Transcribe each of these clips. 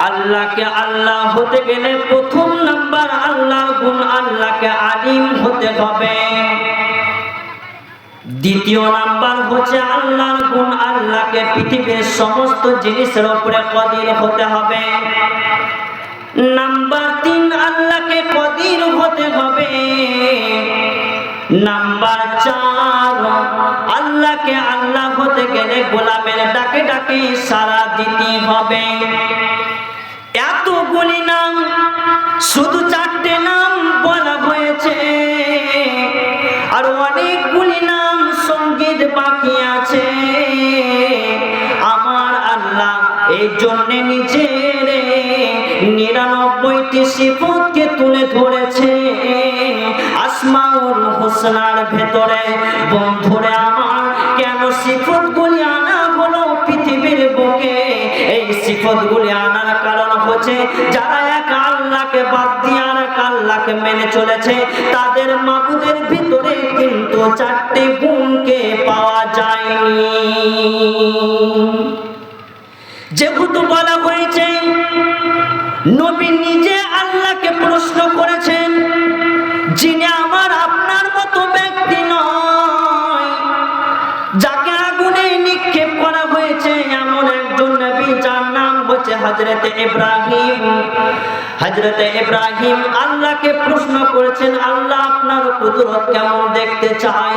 আল্লাহকে আল্লাহ হতে গেলে প্রথম নাম্বার আল্লাহর গুণ, আল্লাহকে আলিম হতে হবে। দ্বিতীয় নাম্বার হচ্ছে আল্লাহর গুণ, আল্লাহকে পৃথিবীর সমস্ত জিনিসের উপরে কদির হতে হবে। নাম্বার 3 আল্লাহকে কদির হতে হবে। নাম্বার 4 আল্লাহকে আল্লাহ হতে গেলে গোলামের ডাকে ডাকে সাড়া দিতে হবে। এতগুলি নাম, শুধু 4টে নাম বলা হয়েছে, আর অনেকগুলি নাম সঙ্গীত বাকি আছে। আমার আল্লাহ এই জন্য নিজের 99টি সিফতকে তুলে ধরেছে আসমাউল হুসনার ভেতরে। বন্ধুরে আমার, কেন সিফতগুলি আনা হলো পৃথিবীর বুকে? এই সিফতগুলি আনার কারণ হচ্ছে যারা এক আল্লাহকে বাদ দিয়ে আর এক আল্লাহকে মেনে চলেছে, তাদের মাবুদের ভিতরে কিন্তু 4টে গুণকে পাওয়া যায়নি। যেহেতু বলা হয়েছে নবী নিজে আল্লাহকে প্রশ্ন করেছেন, যিনি আমার আপনার মতো ব্যক্তি নয়, যাকে আগুনে নিক্ষেপ করা হয়েছে, এমন একজন নবী যার নাম হচ্ছে হযরতে ইব্রাহিম। হযরতে ইব্রাহিম আল্লাহকে প্রশ্ন করেছেন, আল্লাহ আপনার কুদরত কেমন দেখতে চাই।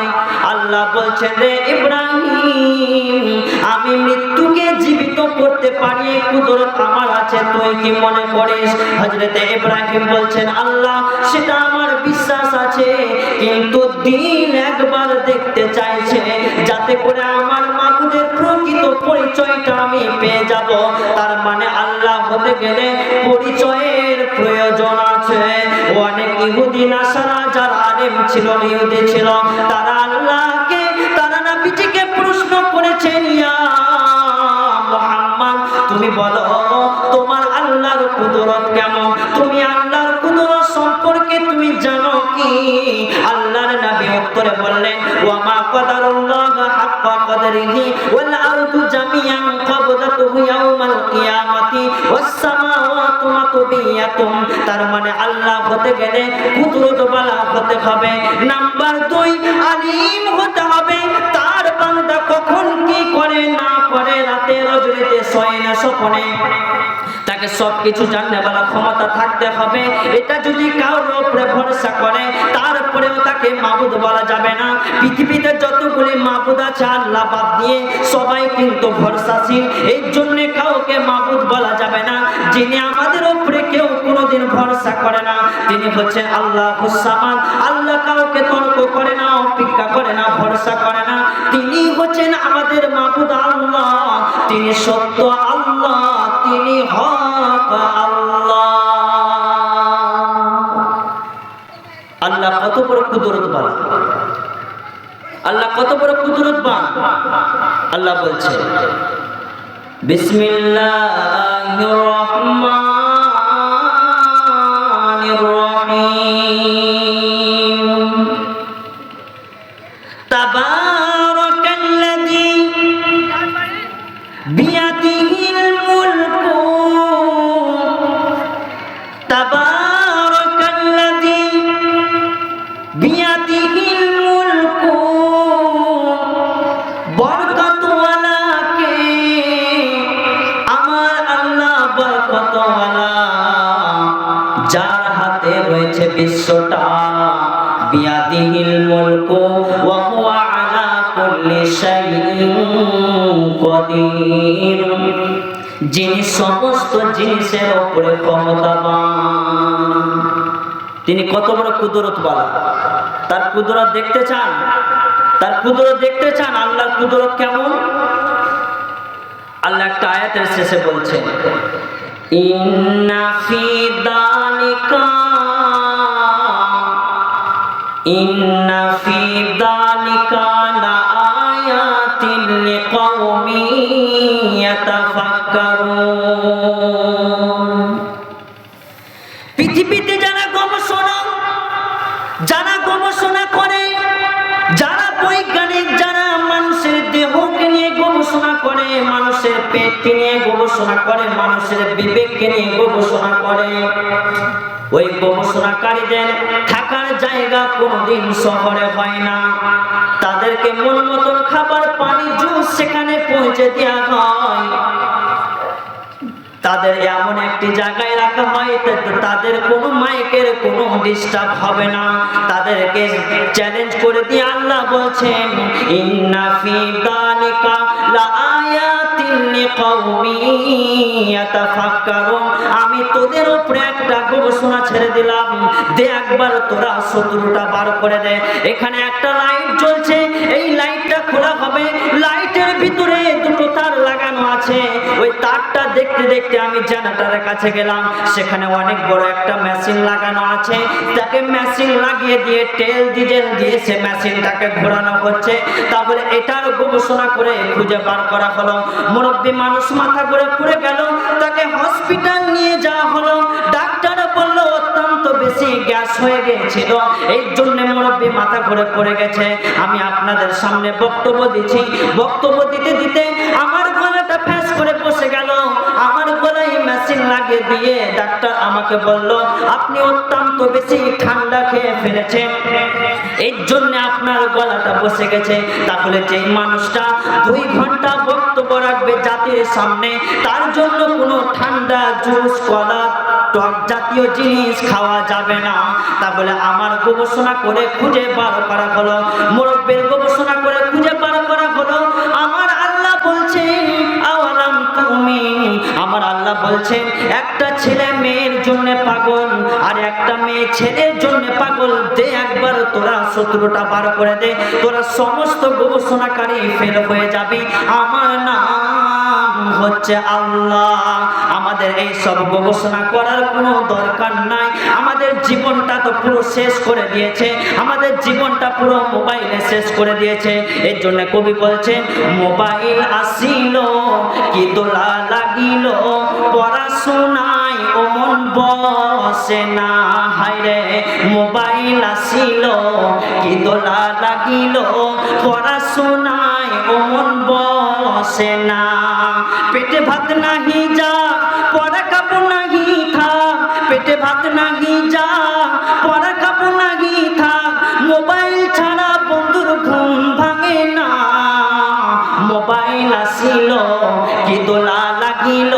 আল্লাহ বলছেন, রে ইব্রাহিম, আমি মৃত্যুকে জীবিত করতে পারি, এই কুদরত আমার আছে, তুই কি মনে করিস? হযরতে ইব্রাহিম বলছেন, আল্লাহ সেটা আমার বিশ্বাস আছে, কিন্তু দিন একবার দেখতে চাইছে, যাতে করে আমার মাবুদের প্রকৃত পরিচয়টা আমি পেয়ে যাব। তার মানে আল্লাহ হতে গেলে পরিচয়ের প্রয়োজন আছে। অনেক ইহুদি নাসারা যারা আলেম ছিল, ইহুদি ছিল, তারা আল্লাহকে, তারা নবীজিকে প্রশ্ন করেছেন, ইয়া মুহাম্মদ, তুমি বলো তোমার আল্লাহর কুদরত কেমন? তুমি আল্লাহর কুদরত সম্পর্কে তুমি জানো কি? আল্লাহর নবী উত্তরে বললেন, ওয়া মা কাদারুল্লাহ হাক্কা কদরিহি ওয়াল আরদু জামিআন কবদাতুহু ইয়াওমাল কিয়ামাতি ওয়াস সামাওয়াতু মাতবিয়াতুন। তার মানে আল্লাহ হতে গেলে কুদরত ওয়ালা হতে হবে। নাম্বার 2 আলিম হতে হবে। তার বান্দা কখন কি করে না করে, রাতে রজনীতে শোয় না স্বপ্নে, তাকে সবকিছু জানতে বলা ক্ষমতা থাকতে হবে। এটা যদি কারোর উপরে ভরসা করে, তারপরেও তাকে মাবুদ বলা যাবে না। পৃথিবীতে যতগুলি মাবুদ আছে আল্লাহ বাদ দিয়ে সবাই কিন্তু ভরসাশীল, এই জন্য কাউকে মাবুদ বলা যাবে না। যিনি আমাদের উপরে কেউ কোনোদিন ভরসা করে না, তিনি হচ্ছেন আল্লাহুস সামাদ। আল্লাহ কাউকে তর্ক করে না, অপেক্ষা করে না, ভরসা করে না। তিনি হচ্ছেন আমাদের মাবুদ আল্লাহ, তিনি সত্য আল্লাহ, তিনি হক আল্লাহ। আল্লাহ কত বড় কুদরতবান, আল্লাহ কত বড় কুদরতবান। আল্লাহ বলছে, বিসমিল্লাহির রহমানির রহিম। তাবারাকাল্লাযী বিয়াদিহিল মুলকু, তাবারাকাল্লাযী বিয়াদিহিল মুলকু। বরকতওয়ালা কে? আমার আল্লাহ বরকতওয়ালা, যার হাতে রয়েছে বিশ্বটা। বিয়াদিহিল মুলকু ওয়া হুয়া আলা কুল্লি শাইইন কদির, যিনি সমস্ত জিনিসের উপরে ক্ষমতাবান। তিনি কত বড় কুদরতওয়ালা। তার কুদরত দেখতে চান? তার কুদরত দেখতে চান? আল্লাহর কুদরত কেমন? আল্লাহ একটা আয়াতের শেষে বলছেন, ইন্না ফি যালিকা, ইন্না ফি যালিকা লাআয়াতিন লিকাওমিন ইয়াতাফাক্কারুন। পৃথিবীতে যারা গবেষণা করে, যারা বৈজ্ঞানিক, যারা মানুষের দেহকে নিয়ে গবেষণা করে, মানুষের পেটকে নিয়ে গবেষণা করে, মানুষের বিবেককে নিয়ে গবেষণা করে। ওই গবেষণাকারীদের থাকার জায়গা কোনোদিন শহরে হয় না, তাদেরকে মন মতন খাবার, পানি, জুস সেখানে পৌঁছে দেওয়া হয়। তাদের এমন একটি জায়গায় রাখা হয় তাদের কোনো মাইকের কোনো ডিস্টার্ব হবে না। তাদেরকে চ্যালেঞ্জ করে দিয়ে আল্লাহ বলছেন, ইন্না ফি যালিকা লাআয়াতিন লিকাওমিন ইয়াতাফাক্কারুন। আমি তোদের উপরে একটা গবেষণা ছেড়ে দিলাম, দে একবার তোরা 17টা বার করে দে। এখানে একটা লাইট জ্বলছে, এই লাইটটা খোলা হবে, লাইটের ভিতরে দুটো তার লাগানো আছে। ওই তারটা দেখতে দেখতে আমি জেনারেটরের কাছে গেলাম, সেখানে অনেক বড় একটা মেশিন লাগানো আছে। তাকে মেশিন লাগিয়ে দিয়ে তেল ডিজেল দিয়ে সে মেশিনটাকে ঘোরানো হচ্ছে। তারপরে এটার গবেষণা করে খুঁজে বার করা হলো। মুরব্বী মানুষ মাথা ঘুরে পড়ে গেল, তাকে হসপিটাল নিয়ে যাওয়া হলো। ডাক্তার বলল অত্যন্ত বেশি গ্যাস হয়ে গিয়েছিল, এই জন্য মুরব্বী মাথা ঘুরে পড়ে গেছে। আমি আপনাদের সামনে বক্তব্য দিচ্ছি, বক্তব্য দিতে দিতে আমার গলাটা ফ্যাস করে বসে গেল। আমার গলায় মেশিন লাগিয়ে দিয়ে ডাক্তার আমাকে বলল, আপনি অত্যন্ত বেশি ঠান্ডা খেয়ে ফেলেছেন, এই জন্য আপনার গলাটা বসে গেছে। তাহলে যেই মানুষটা 2 ঘন্টা বক্তব্য রাখবে জাতির সামনে, তার জন্য কোনো ঠান্ডা জুস, কলা, টক জাতীয় জিনিস খাওয়া যাবে না। তাহলে আমার গবেষণা করে খুঁজে বার করা হলো, মুরব্বীর গবেষণা করে খুঁজে বার করা হলো। আমার আল্লাহ বলছেন, আওয়ালাম তুমিন, আমার আল্লাহ বলছেন একটা ছেলে মেয়ের জন্য পাগল আর একটা মেয়ে ছেলের জন্য পাগল, দে একবার তোরা 17টা বার করে দে, তোরা সমস্ত গবেষণাকারী ফেল হয়ে যাবি। আমার নাম হচ্ছে আল্লাহ। আমাদের এই সব গবেষণা করার কোনো দরকার নাই, আমাদের জীবনটা তো পুরো শেষ করে দিয়েছে, আমাদের জীবনটা পুরো মোবাইলে শেষ করে দিয়েছে। এর জন্য কবি বলছেন, মোবাইল আসিল কি দোলা লাগিল, পড়াশোনায় ও মন বসে না। হায়রে মোবাইল আসিল কি দোলা লাগিল, পড়াশোনায় ও মন বসে না। পেটে ভাত নাহি যা, পড়া খাবো নাহি থাক, পেটে ভাত নাহি যা, পড়া খাবো নাহি থাক। মোবাইল ছাড়া বন্ধুর ঘুম ভাঙে না। মোবাইল আসিল কি দোলা লাগিল,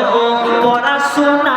পড়াশোনা